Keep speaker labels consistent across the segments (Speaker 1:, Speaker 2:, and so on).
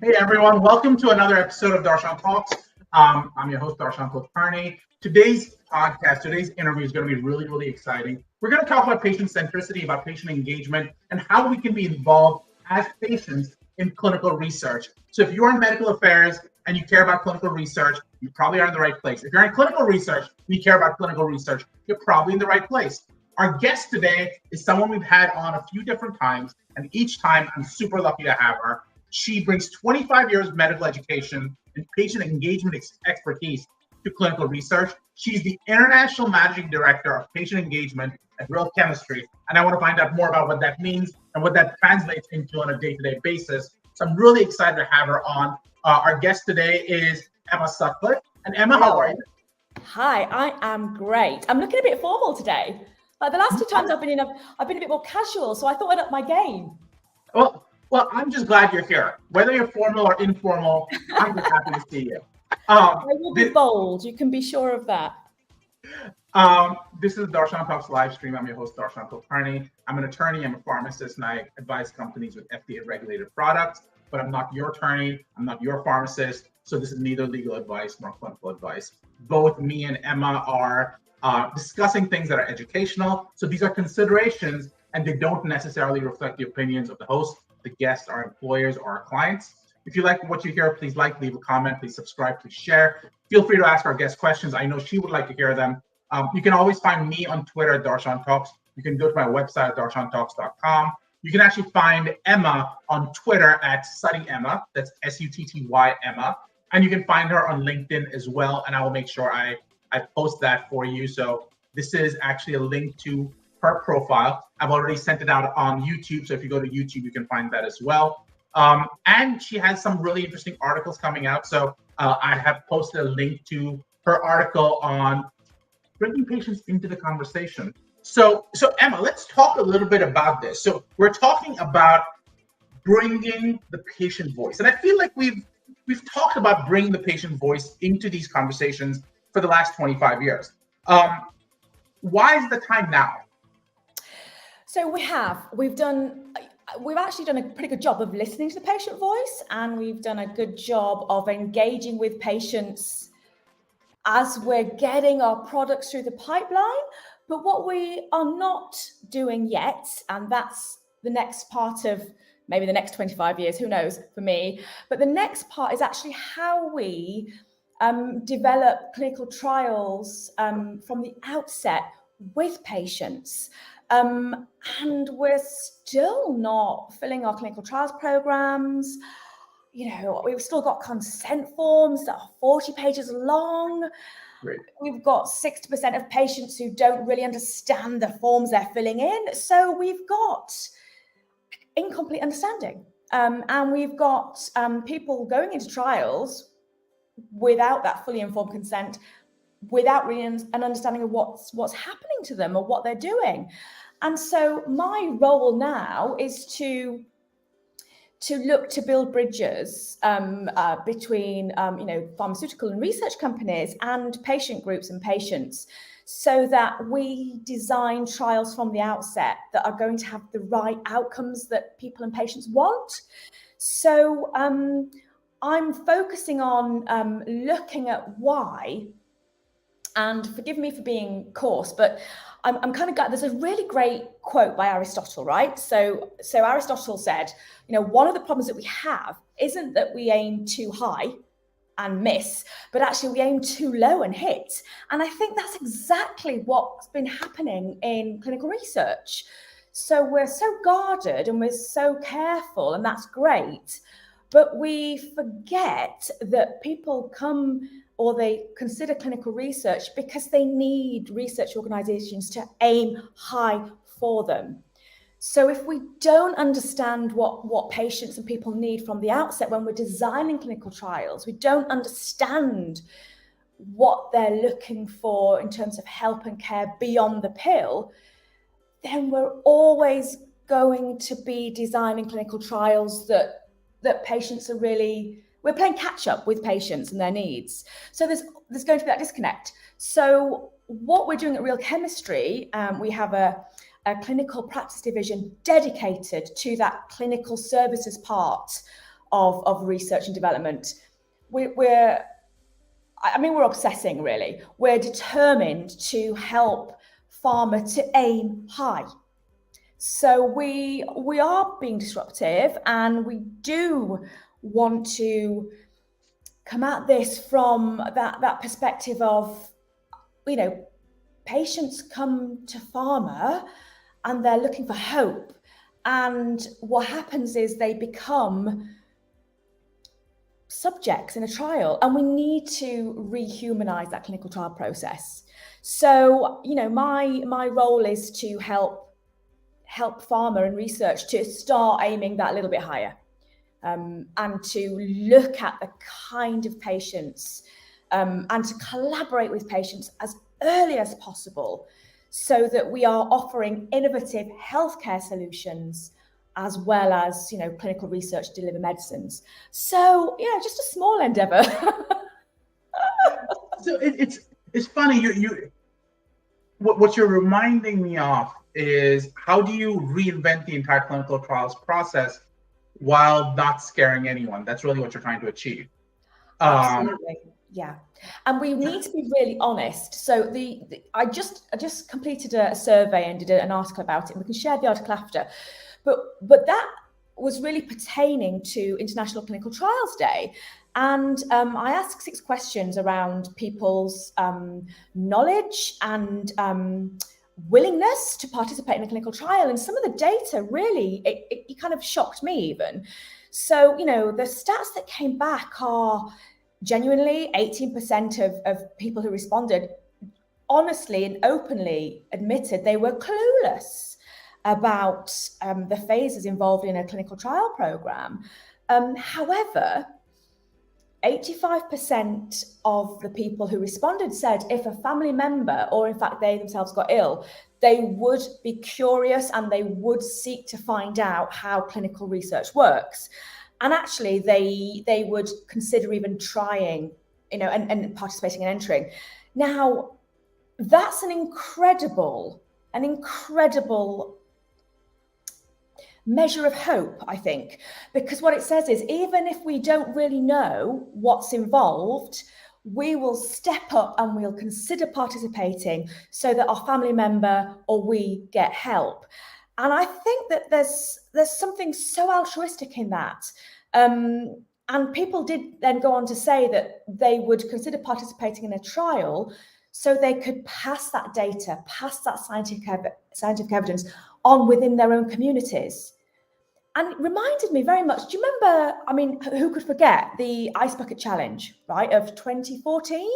Speaker 1: Hey everyone, welcome to another episode of Darshan Talks. I'm your host, Darshan Kulkarni. Today's interview is going to be really, really exciting. We're going to talk about patient centricity, about patient engagement, and how we can be involved as patients in clinical research. So if you're in medical affairs and you care about clinical research, you probably are in the right place. If you're in clinical research and you care about clinical research, you're probably in the right place. Our guest today is someone we've had on a few different times, and each time I'm super lucky to have her. She brings 25 years of medical education and patient engagement expertise to clinical research. She's the International Managing Director of Patient Engagement at Real Chemistry, and I want to find out more about what that means and what that translates into on a day-to-day basis. So I'm really excited to have her on. Our guest today is Emma Sutcliffe. And Emma, how are you?
Speaker 2: Hi, I am great. I'm looking a bit formal today. Like the last two times I've been a bit more casual, so I thought I'd up my game.
Speaker 1: Well, I'm just glad you're here. Whether you're formal or informal, I'm just happy to see you.
Speaker 2: I will be bold. You can be sure of that.
Speaker 1: This is Darshan Talks live stream. I'm your host, Darshan Kulkarni. I'm an attorney. I'm a pharmacist, and I advise companies with FDA-regulated products. But I'm not your attorney. I'm not your pharmacist. So this is neither legal advice nor clinical advice. Both me and Emma are discussing things that are educational. So these are considerations, and they don't necessarily reflect the opinions of the host, the guests, our employers, or our clients. If you like what you hear, please leave a comment, please subscribe, please share. Feel free to ask our guest questions. I know she would like to hear them. You can always find me on Twitter at Darshan Talks. You can go to my website at DarshanTalks.com. You can actually find Emma on Twitter at SuttyEmma. That's SUTTY Emma. And you can find her on LinkedIn as well. And I will make sure I post that for you. So this is actually a link to her profile. I've already sent it out on YouTube. So if you go to YouTube, you can find that as well. And she has some really interesting articles coming out. So I have posted a link to her article on bringing patients into the conversation. So Emma, let's talk a little bit about this. So we're talking about bringing the patient voice. And I feel like we've talked about bringing the patient voice into these conversations for the last 25 years. Why is the time now?
Speaker 2: So we've actually done a pretty good job of listening to the patient voice, and we've done a good job of engaging with patients as we're getting our products through the pipeline. But what we are not doing yet, and that's the next part of maybe the next 25 years, who knows for me, but the next part is actually how we develop clinical trials from the outset with patients. And we're still not filling our clinical trials programs. You know, we've still got consent forms that are 40 pages long.
Speaker 1: Great.
Speaker 2: We've got 60% of patients who don't really understand the forms they're filling in. So we've got incomplete understanding. And we've got people going into trials without that fully informed consent, without really an understanding of what's happening to them or what they're doing. And so my role now is to look to build bridges between pharmaceutical and research companies and patient groups and patients, so that we design trials from the outset that are going to have the right outcomes that people and patients want. So I'm focusing on looking at why, and forgive me for being coarse, but I'm kind of glad. There's a really great quote by Aristotle, right? So Aristotle said, one of the problems that we have isn't that we aim too high and miss, but actually we aim too low and hit. And I think that's exactly what's been happening in clinical research. So we're so guarded and we're so careful, and that's great. But we forget that people come or they consider clinical research because they need research organizations to aim high for them. So if we don't understand what patients and people need from the outset when we're designing clinical trials, we don't understand what they're looking for in terms of help and care beyond the pill, then we're always going to be designing clinical trials that patients are really, we're playing catch up with patients and their needs. So there's going to be that disconnect. So what we're doing at Real Chemistry, we have a clinical practice division dedicated to that clinical services part of research and development. We're obsessing, really. We're determined to help pharma to aim high. So we are being disruptive, and we do want to come at this from that perspective of, patients come to pharma and they're looking for hope. And what happens is they become subjects in a trial, and we need to re-humanize that clinical trial process. So, my role is to help pharma and research to start aiming that a little bit higher, and to look at the kind of patients, and to collaborate with patients as early as possible, so that we are offering innovative healthcare solutions as well as, clinical research to deliver medicines. So, just a small endeavor.
Speaker 1: So it's funny. What you're reminding me of is, how do you reinvent the entire clinical trials process while not scaring anyone? That's really what you're trying to achieve.
Speaker 2: Absolutely. Yeah. And we need to be really honest. So I just completed a survey and did an article about it, and we can share the article after. But that was really pertaining to International Clinical Trials Day. And I asked 6 questions around people's knowledge and willingness to participate in a clinical trial. And some of the data really, it kind of shocked me even. So, the stats that came back are genuinely 18% of people who responded honestly and openly admitted they were clueless about the phases involved in a clinical trial program. However, 85% of the people who responded said if a family member, or in fact they themselves, got ill, they would be curious and they would seek to find out how clinical research works. And actually they would consider even trying, and participating and entering. Now, that's an incredible measure of hope, I think, because what it says is, even if we don't really know what's involved, we will step up and we'll consider participating so that our family member or we get help. And I think that there's something so altruistic in that. And people did then go on to say that they would consider participating in a trial so they could pass that data, pass that scientific evidence on within their own communities. And it reminded me very much, do you remember, who could forget the Ice Bucket Challenge, right, of 2014?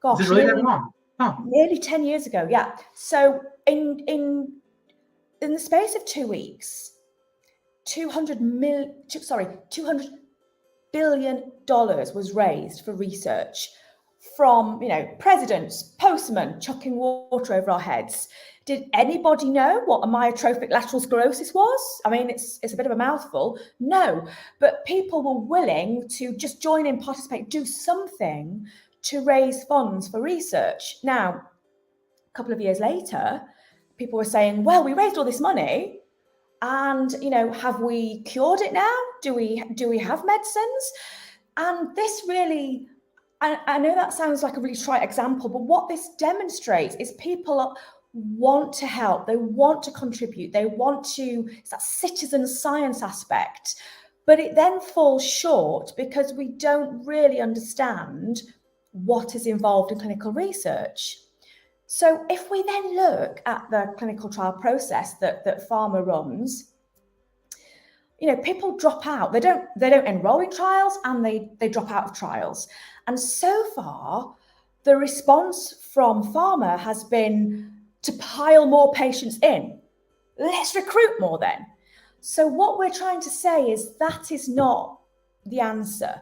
Speaker 2: Gosh,
Speaker 1: is it really that long? Huh.
Speaker 2: Nearly 10 years ago, yeah. So in the space of 2 weeks, $200 billion was raised for research from, presidents, postmen chucking water over our heads. Did anybody know what amyotrophic lateral sclerosis was? It's a bit of a mouthful. No, but people were willing to just join in, participate, do something to raise funds for research. Now, a couple of years later, people were saying, well, we raised all this money, and, have we cured it now? Do we have medicines? And this really, I know that sounds like a really trite example, but what this demonstrates is people want to help, they want to contribute, it's that citizen science aspect, but it then falls short because we don't really understand what is involved in clinical research. So if we then look at the clinical trial process that pharma runs, people drop out. They don't enroll in trials, and they drop out of trials. And so far, the response from pharma has been to pile more patients in. Let's recruit more then. So what we're trying to say is that is not the answer.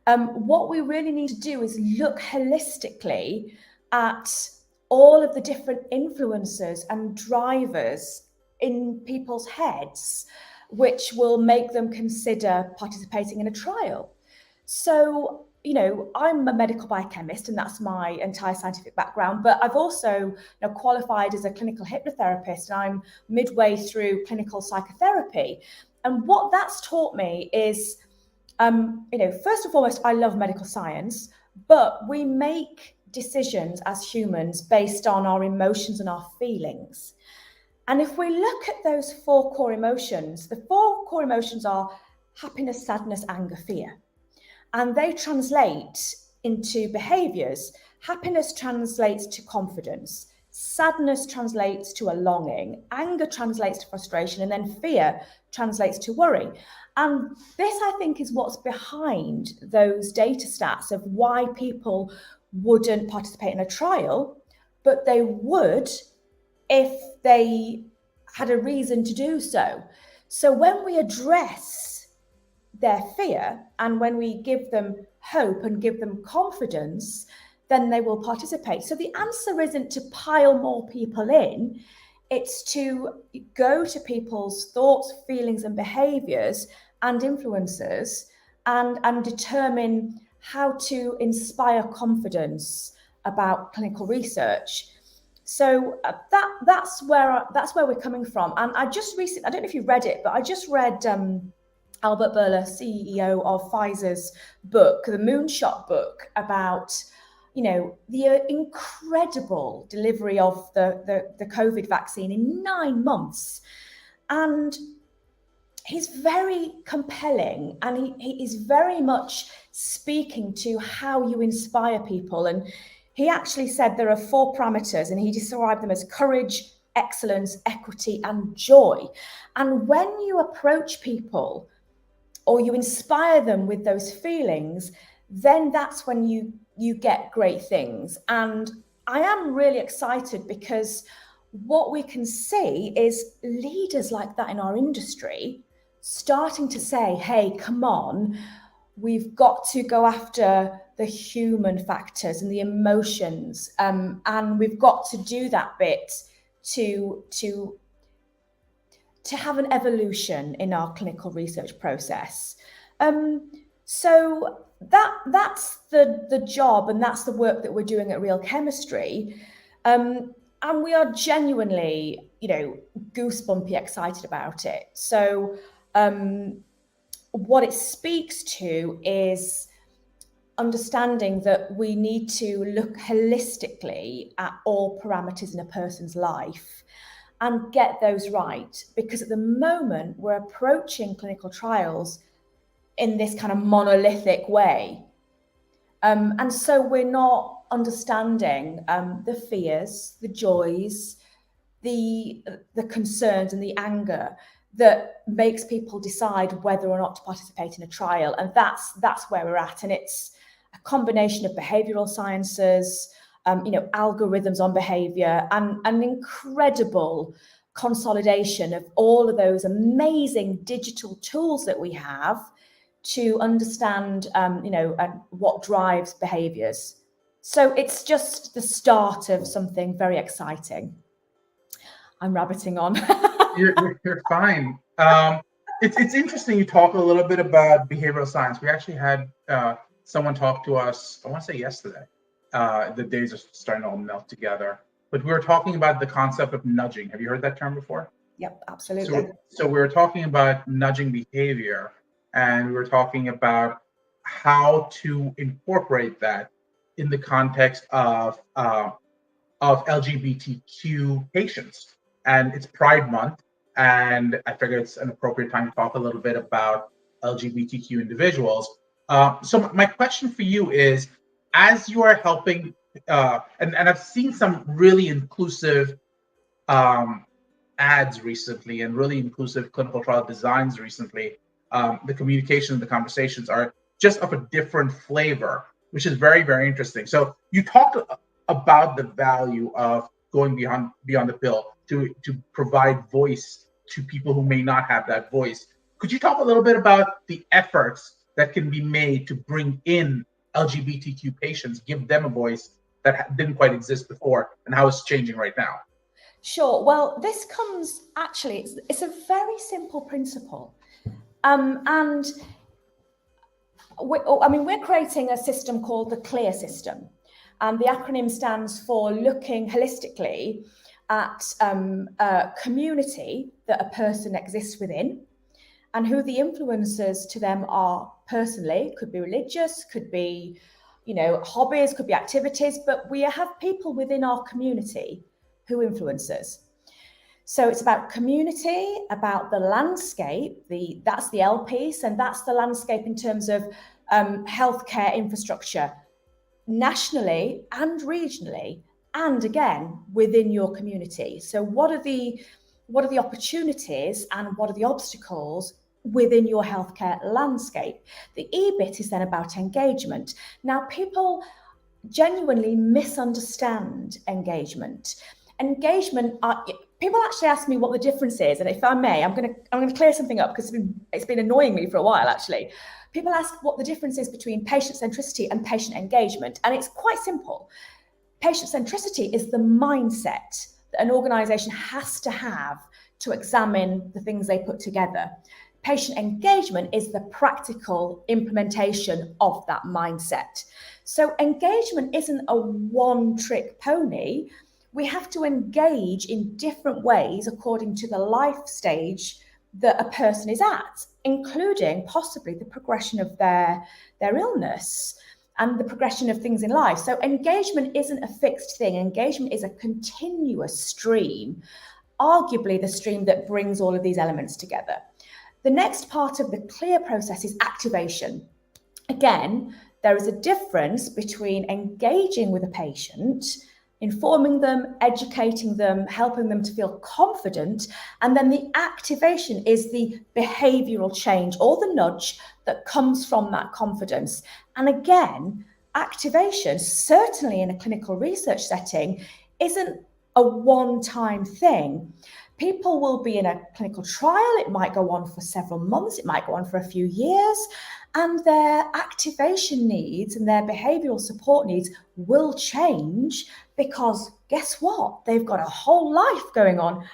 Speaker 2: What we really need to do is look holistically at all of the different influences and drivers in people's heads, which will make them consider participating in a trial. So, I'm a medical biochemist, and that's my entire scientific background, but I've also qualified as a clinical hypnotherapist, and I'm midway through clinical psychotherapy. And what that's taught me is First and foremost, I love medical science, but we make decisions as humans based on our emotions and our feelings. And if we look at those 4 core emotions, the 4 core emotions are happiness, sadness, anger, fear. And they translate into behaviors. Happiness translates to confidence. Sadness translates to a longing. Anger translates to frustration. And then fear translates to worry. And this, I think, is what's behind those data stats of why people wouldn't participate in a trial, but they would if they had a reason to do so. So when we address their fear and when we give them hope and give them confidence, then they will participate. So the answer isn't to pile more people in, it's to go to people's thoughts, feelings and behaviors and influences and determine how to inspire confidence about clinical research. So that's where we're coming from. And I just recently, I don't know if you read it, but I just read Albert Bourla, CEO of Pfizer's book, the Moonshot book, about the incredible delivery of the COVID vaccine in 9 months. And he's very compelling, and he is very much speaking to how you inspire people. And he actually said there are 4 parameters, and he described them as courage, excellence, equity, and joy. And when you approach people or you inspire them with those feelings, then that's when you get great things. And I am really excited because what we can see is leaders like that in our industry starting to say, hey, come on, we've got to go after the human factors and the emotions, and we've got to do that bit to have an evolution in our clinical research process. So that's the job, and that's the work that we're doing at Real Chemistry. And we are genuinely, goosebumpy excited about it. So what it speaks to is understanding that we need to look holistically at all parameters in a person's life and get those right. Because at the moment, we're approaching clinical trials in this kind of monolithic way. And so we're not understanding the fears, the joys, the concerns and the anger that makes people decide whether or not to participate in a trial. And that's where we're at. And it's a combination of behavioral sciences, algorithms on behavior, and an incredible consolidation of all of those amazing digital tools that we have to understand, what drives behaviors. So it's just the start of something very exciting. I'm rabbiting on.
Speaker 1: You're fine. It's interesting you talk a little bit about behavioral science. We actually had someone talk to us, I want to say yesterday. The days are starting to all melt together. But we were talking about the concept of nudging. Have you heard that term before?
Speaker 2: Yep, absolutely.
Speaker 1: So we were talking about nudging behavior, and we were talking about how to incorporate that in the context of LGBTQ patients. And it's Pride Month, and I figure it's an appropriate time to talk a little bit about LGBTQ individuals. So my question for you is, as you are helping, and I've seen some really inclusive ads recently and really inclusive clinical trial designs recently, the communication and the conversations are just of a different flavor, which is very, very interesting. So you talked about the value of going beyond the pill to provide voice to people who may not have that voice. Could you talk a little bit about the efforts that can be made to bring in LGBTQ patients, give them a voice that didn't quite exist before, and how it's changing right now?
Speaker 2: Sure. Well, this comes actually, it's a very simple principle. And we're creating a system called the CLEAR system. And the acronym stands for looking holistically at a community that a person exists within, and who the influencers to them are personally. Could be religious, could be, hobbies, could be activities, but we have people within our community who influence us. So it's about community, about the landscape, that's the L piece, and that's the landscape in terms of healthcare infrastructure, nationally and regionally, and again, within your community. So what are the opportunities and what are the obstacles within your healthcare landscape? The E bit is then about engagement. Now, people genuinely misunderstand engagement. People actually ask me what the difference is, and if I may, I'm going to clear something up because it's been annoying me for a while actually. People ask what the difference is between patient centricity and patient engagement, and it's quite simple. Patient centricity is the mindset that an organisation has to have to examine the things they put together. Patient engagement is the practical implementation of that mindset. So engagement isn't a one-trick pony. We have to engage in different ways according to the life stage that a person is at, including possibly the progression of their illness and the progression of things in life. So engagement isn't a fixed thing. Engagement is a continuous stream, arguably the stream that brings all of these elements together. The next part of the CLEAR process is activation. Again, there is a difference between engaging with a patient, informing them, educating them, helping them to feel confident, and then the activation is the behavioural change or the nudge that comes from that confidence. And again, activation, certainly in a clinical research setting, isn't a one-time thing. People will be in a clinical trial, it might go on for several months, it might go on for a few years, and their activation needs and their behavioural support needs will change because guess what? They've got a whole life going on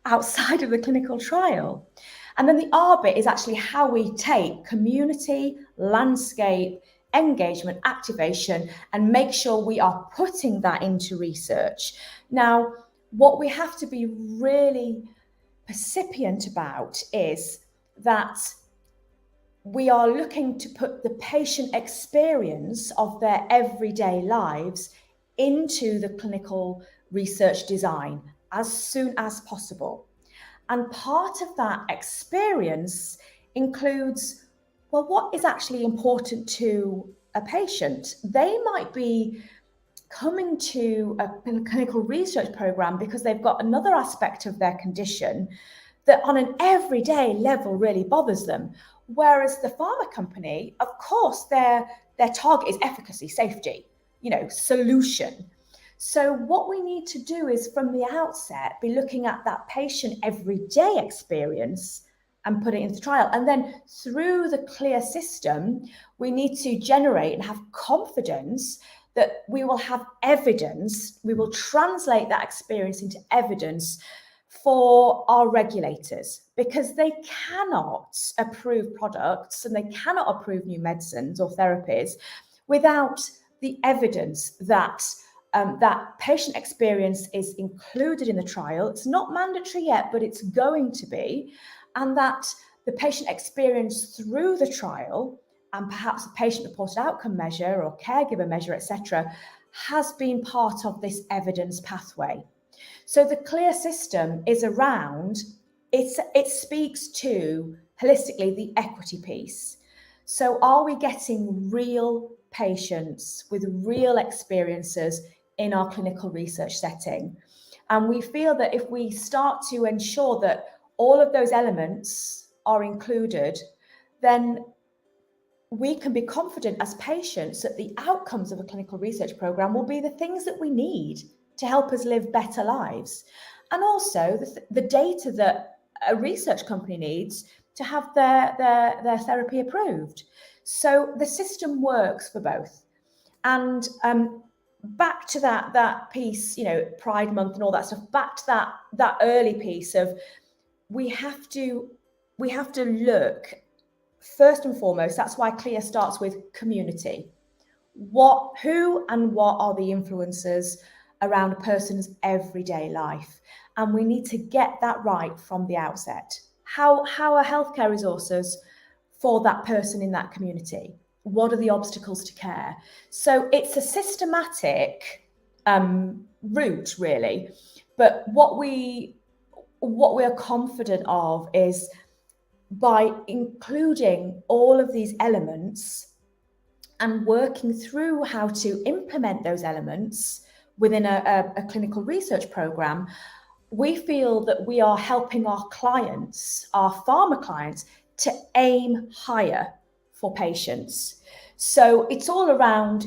Speaker 2: outside of the clinical trial. And then the R bit is actually how we take community, landscape, engagement, activation, and make sure we are putting that into research. Now, what we have to be really percipient about is that we are looking to put the patient experience of their everyday lives into the clinical research design as soon as possible. And part of that experience includes, well, what is actually important to a patient? They might be coming to a clinical research program because they've got another aspect of their condition that on an everyday level really bothers them. Whereas the pharma company, of course, their target is efficacy, safety, solution. So what we need to do is from the outset be looking at that patient everyday experience and put it into the trial. And then through the CLEAR system, we need to generate and have confidence that we will have evidence, we will translate that experience into evidence for our regulators, because they cannot approve products and they cannot approve new medicines or therapies without the evidence that that patient experience is included in the trial. It's not mandatory yet, but it's going to be, and that the patient experience through the trial and perhaps a patient-reported outcome measure or caregiver measure, etc., has been part of this evidence pathway. So the CLEAR system is around, it speaks to, holistically, the equity piece. So are we getting real patients with real experiences in our clinical research setting? And we feel that if we start to ensure that all of those elements are included, then we can be confident as patients that the outcomes of a clinical research program will be the things that we need to help us live better lives. And also the data that a research company needs to have their therapy approved. So the system works for both. And back to that piece, Pride Month and all that stuff, back to that early piece of we have to look first and foremost. That's why CLEAR starts with community. Who and what are the influencers around a person's everyday life? And we need to get that right from the outset. How are healthcare resources for that person in that community? What are the obstacles to care? So it's a systematic route, really. But what we are confident of is by including all of these elements and working through how to implement those elements within a clinical research program, we feel that we are helping our clients, our pharma clients, to aim higher for patients. So it's all around,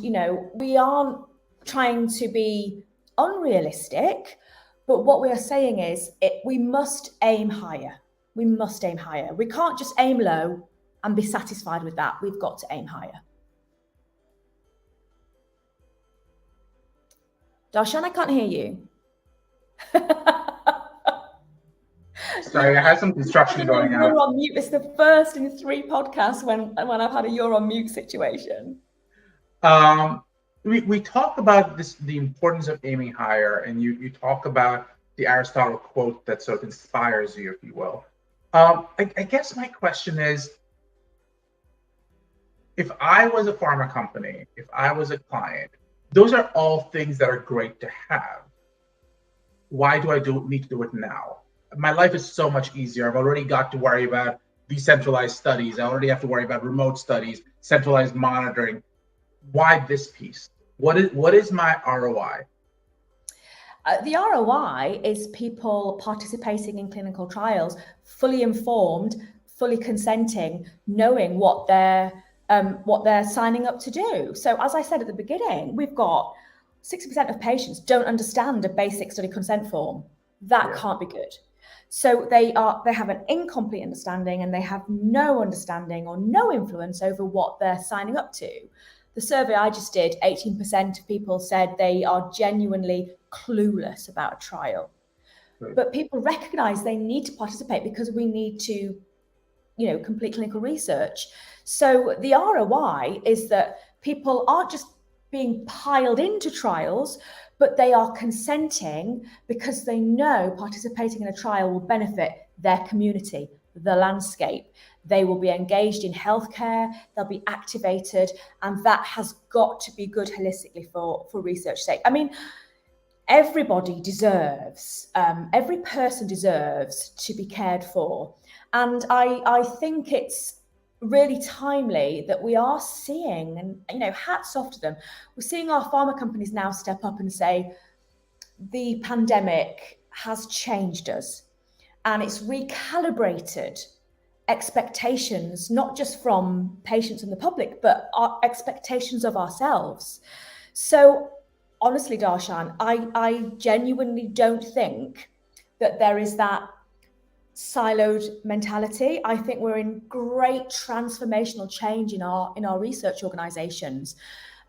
Speaker 2: we aren't trying to be unrealistic, but what we are saying is we must aim higher. We must aim higher. We can't just aim low and be satisfied with that. We've got to aim higher. Darshan, I can't hear you.
Speaker 1: Sorry, I had some construction going on.
Speaker 2: You're on mute. It's the first in 3 podcasts when I've had a you're on mute situation.
Speaker 1: We talk about the importance of aiming higher, and you talk about the Aristotle quote that sort of inspires you, if you will. I guess my question is, if I was a pharma company, if I was a client, those are all things that are great to have. Why do I need to do it now? My life is so much easier. I've already got to worry about decentralized studies. I already have to worry about remote studies, centralized monitoring. Why this piece? What is my ROI?
Speaker 2: The ROI is people participating in clinical trials, fully informed, fully consenting, knowing what they're signing up to do. So as I said at the beginning, we've got 60% of patients don't understand a basic study consent form. That can't be good. So they have an incomplete understanding, and they have no understanding or no influence over what they're signing up to. The survey I just did, 18% of people said they are genuinely clueless about a trial. Right. But people recognize they need to participate because we need to, complete clinical research. So the ROI is that people aren't just being piled into trials, but they are consenting because they know participating in a trial will benefit their community, the landscape. They will be engaged in healthcare, they'll be activated, and that has got to be good holistically for research sake. I mean, everybody deserves, every person deserves to be cared for. And I think it's really timely that we are seeing, and hats off to them, we're seeing our pharma companies now step up and say the pandemic has changed us, and it's recalibrated expectations, not just from patients and the public, but our expectations of ourselves. So honestly, Darshan, I genuinely don't think that there is that siloed mentality. I think we're in great transformational change in our research organizations.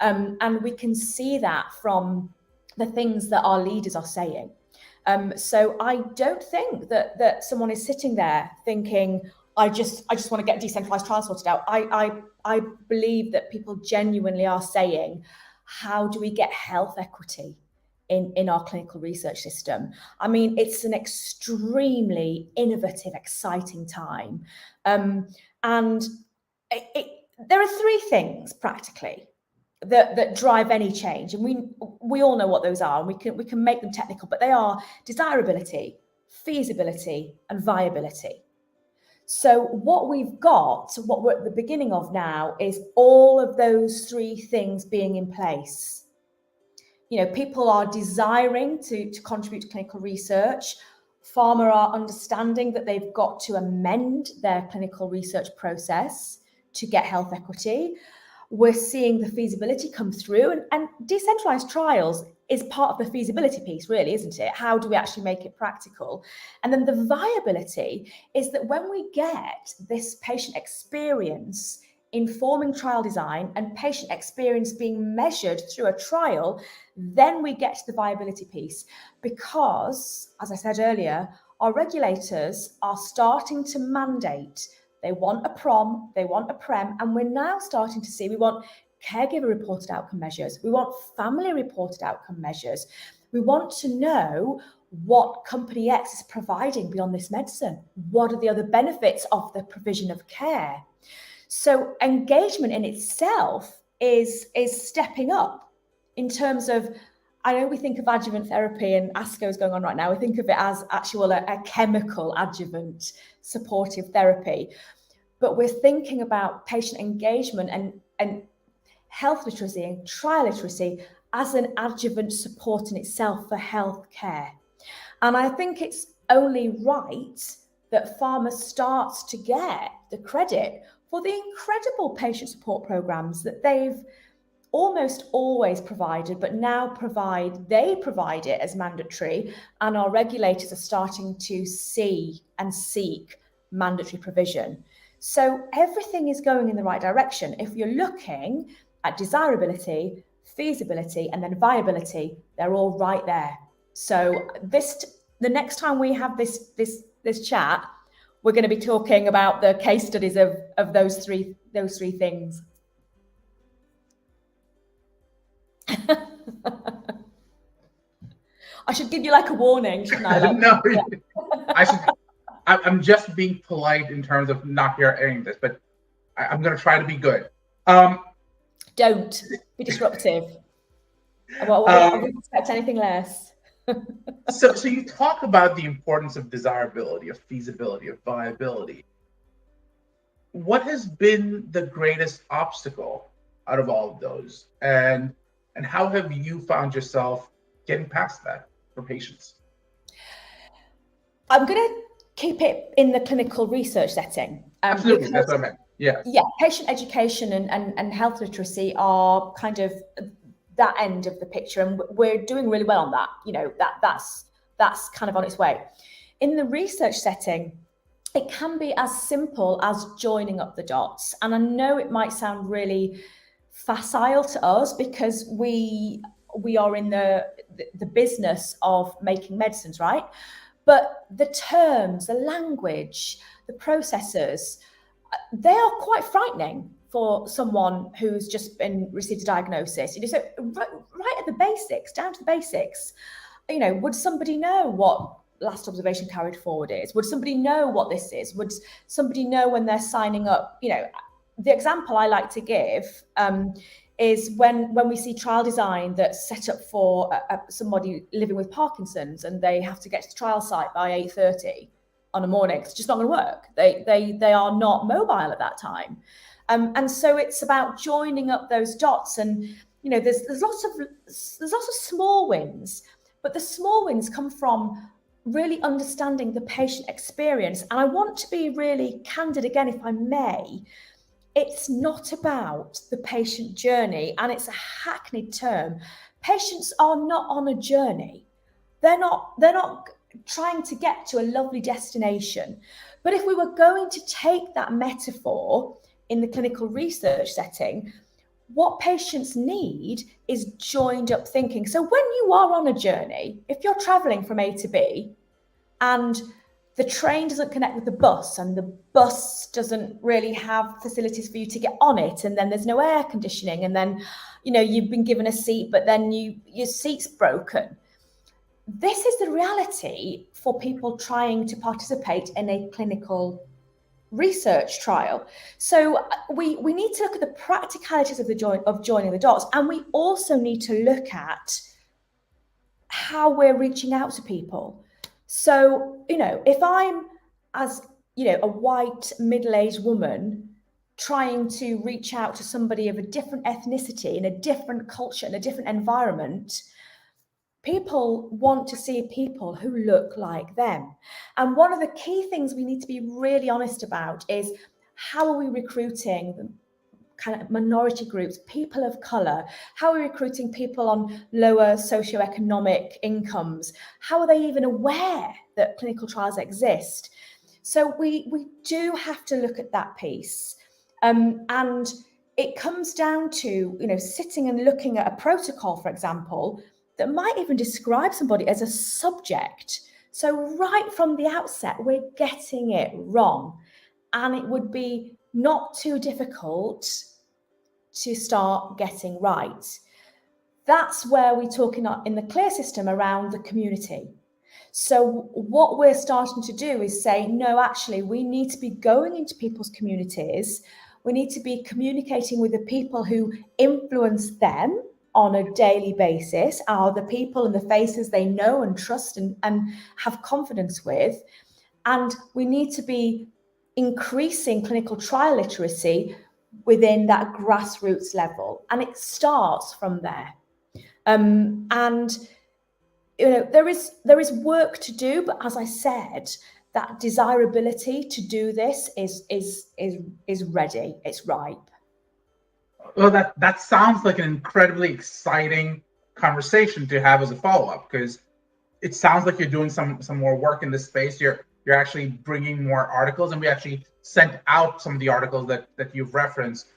Speaker 2: And we can see that from the things that our leaders are saying. So I don't think that someone is sitting there thinking, I just want to get decentralized trials sorted out. I believe that people genuinely are saying, how do we get health equity in our clinical research system? I mean, it's an extremely innovative, exciting time. And there are 3 things practically that drive any change. And we all know what those are, and we can make them technical, but they are desirability, feasibility, and viability. So what we've got, what we're at the beginning of now, is all of those 3 things being in place. People are desiring to contribute to clinical research. Pharma are understanding that they've got to amend their clinical research process to get health equity. We're seeing the feasibility come through, and decentralized trials is part of the feasibility piece, really, isn't it? How do we actually make it practical? And then the viability is that when we get this patient experience informing trial design and patient experience being measured through a trial, then we get to the viability piece. Because, as I said earlier, our regulators are starting to mandate. They want a PROM, they want a PREM, and we're now starting to see we want caregiver reported outcome measures. We want family reported outcome measures. We want to know what company X is providing beyond this medicine. What are the other benefits of the provision of care? So engagement in itself is stepping up in terms of, I know we think of adjuvant therapy, and ASCO is going on right now. We think of it as actual a chemical adjuvant supportive therapy, but we're thinking about patient engagement and health literacy and trial literacy as an adjuvant support in itself for healthcare. And I think it's only right that pharma starts to get the credit for the incredible patient support programs that they've almost always provided, but now they provide it as mandatory, and our regulators are starting to see and seek mandatory provision. So everything is going in the right direction. If you're looking at desirability, feasibility, and then viability, they're all right there. So the next time we have this chat, we're going to be talking about the case studies of those three things. I should give you like a warning, shouldn't I?
Speaker 1: No, I'm just being polite in terms of not hearing this, but I'm going to try to be good.
Speaker 2: Don't be disruptive. I wouldn't expect anything less.
Speaker 1: So you talk about the importance of desirability, of feasibility, of viability. What has been the greatest obstacle out of all of those? And how have you found yourself getting past that for patients?
Speaker 2: I'm going to keep it in the clinical research setting.
Speaker 1: Absolutely, that's what I meant. Yeah,
Speaker 2: patient education and health literacy are kind of that end of the picture, and we're doing really well on that. You know, that's kind of on its way. In the research setting, it can be as simple as joining up the dots. And I know it might sound really facile to us because we are in the business of making medicines, right? But the terms, the language, the processes, they are quite frightening for someone who's just received a diagnosis. You know, so right at the basics, down to the basics, you know, would somebody know what last observation carried forward is? Would somebody know what this is? Would somebody know when they're signing up? You know, the example I like to give is when we see trial design that's set up for somebody living with Parkinson's, and they have to get to the trial site by 8:30 on a morning. It's just not going to work. They are not mobile at that time. And so it's about joining up those dots. And, you know, there's lots of small wins, but the small wins come from really understanding the patient experience. And I want to be really candid again, if I may. It's not about the patient journey, and it's a hackneyed term. Patients are not on a journey. They're not trying to get to a lovely destination. But if we were going to take that metaphor in the clinical research setting, what patients need is joined up thinking. So when you are on a journey, if you're traveling from A to B and the train doesn't connect with the bus, and the bus doesn't really have facilities for you to get on it, and then there's no air conditioning, and then, you know, you've been given a seat, but then your seat's broken. This is the reality for people trying to participate in a clinical research trial. So we need to look at the practicalities of joining the dots, and we also need to look at how we're reaching out to people. So, you know, if I'm, as you know, a white middle-aged woman trying to reach out to somebody of a different ethnicity, in a different culture, in a different environment, people want to see people who look like them. And one of the key things we need to be really honest about is, how are we recruiting kind of minority groups, people of colour? How are we recruiting people on lower socioeconomic incomes? How are they even aware that clinical trials exist? So we do have to look at that piece. And it comes down to, you know, sitting and looking at a protocol, for example, that might even describe somebody as a subject. So right from the outset, we're getting it wrong. And it would be not too difficult to start getting right. That's where we talk in the CLEAR system around the community. So what we're starting to do is say, no, actually, we need to be going into people's communities. We need to be communicating with the people who influence them on a daily basis, are the people and the faces they know and trust and have confidence with. And we need to be increasing clinical trial literacy within that grassroots level. And it starts from there. And there is work to do, but as I said, that desirability to do this is ready. It's ripe.
Speaker 1: Well, that sounds like an incredibly exciting conversation to have as a follow-up, because it sounds like you're doing some more work in this space. You're actually bringing more articles, and we actually sent out some of the articles that you've referenced.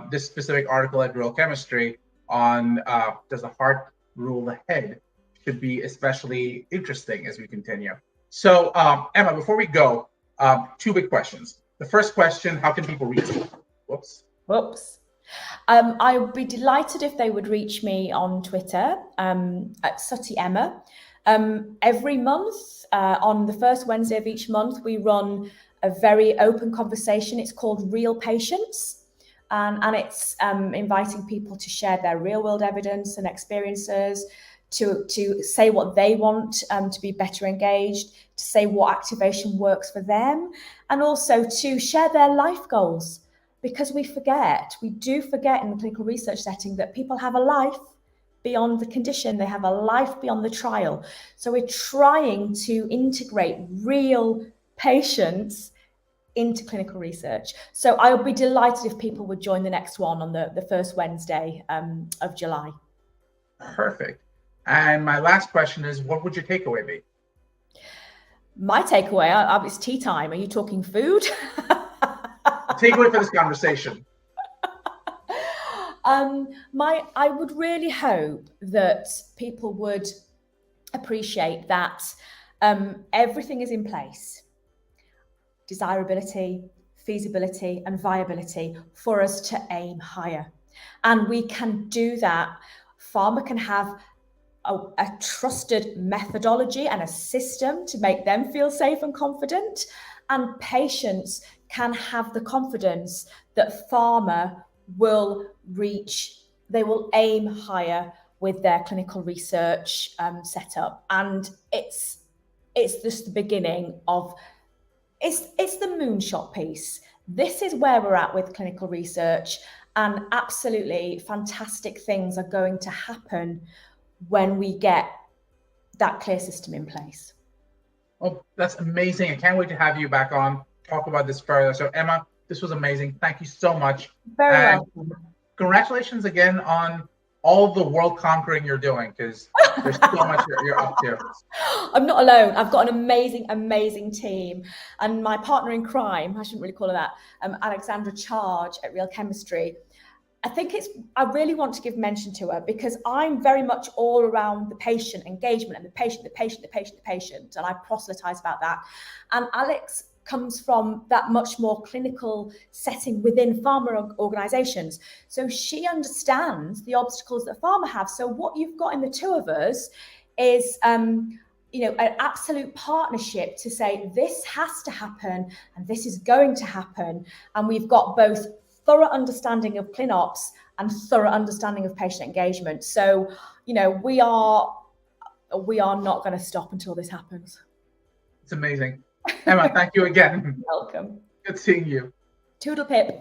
Speaker 1: This specific article at Real Chemistry on does the heart rule the head should be especially interesting as we continue. So, Emma, before we go, two big questions. The first question: how can people reach you? Whoops.
Speaker 2: I would be delighted if they would reach me on Twitter at Sutty Emma. Every month, on the first Wednesday of each month, we run a very open conversation. It's called Real Patients, and it's inviting people to share their real world evidence and experiences, to say what they want to be better engaged, to say what activation works for them, and also to share their life goals. Because we do forget in the clinical research setting that people have a life beyond the condition, they have a life beyond the trial. So we're trying to integrate real patients into clinical research. So I would be delighted if people would join the next one on the first Wednesday of July.
Speaker 1: Perfect. And my last question is, what would your takeaway be?
Speaker 2: My takeaway, it's tea time. Are you talking food?
Speaker 1: Takeaway for this conversation.
Speaker 2: I would really hope that people would appreciate that everything is in place. Desirability, feasibility, and viability for us to aim higher. And we can do that. Pharma can have a trusted methodology and a system to make them feel safe and confident, and patients can have the confidence that pharma will aim higher with their clinical research setup. And it's just the beginning of, it's the moonshot piece. This is where we're at with clinical research, and absolutely fantastic things are going to happen when we get that clear system in place.
Speaker 1: Oh, that's amazing. I can't wait to have you back on, talk about this further. So Emma, this was amazing. Thank you so much.
Speaker 2: Very well.
Speaker 1: Congratulations again on all the world conquering you're doing, because there's so much you're up to.
Speaker 2: I'm not alone. I've got an amazing team. And my partner in crime, I shouldn't really call her that, Alexandra Charge at Real Chemistry. I really want to give mention to her, because I'm very much all around the patient engagement and the patient, and I proselytize about that. And Alex comes from that much more clinical setting within pharma organizations. So she understands the obstacles that pharma have. So what you've got in the two of us is an absolute partnership to say this has to happen and this is going to happen. And we've got both thorough understanding of ClinOps and thorough understanding of patient engagement. So, we are not going to stop until this happens.
Speaker 1: It's amazing. Emma, thank you again.
Speaker 2: Welcome.
Speaker 1: Good seeing you.
Speaker 2: Toodle pip.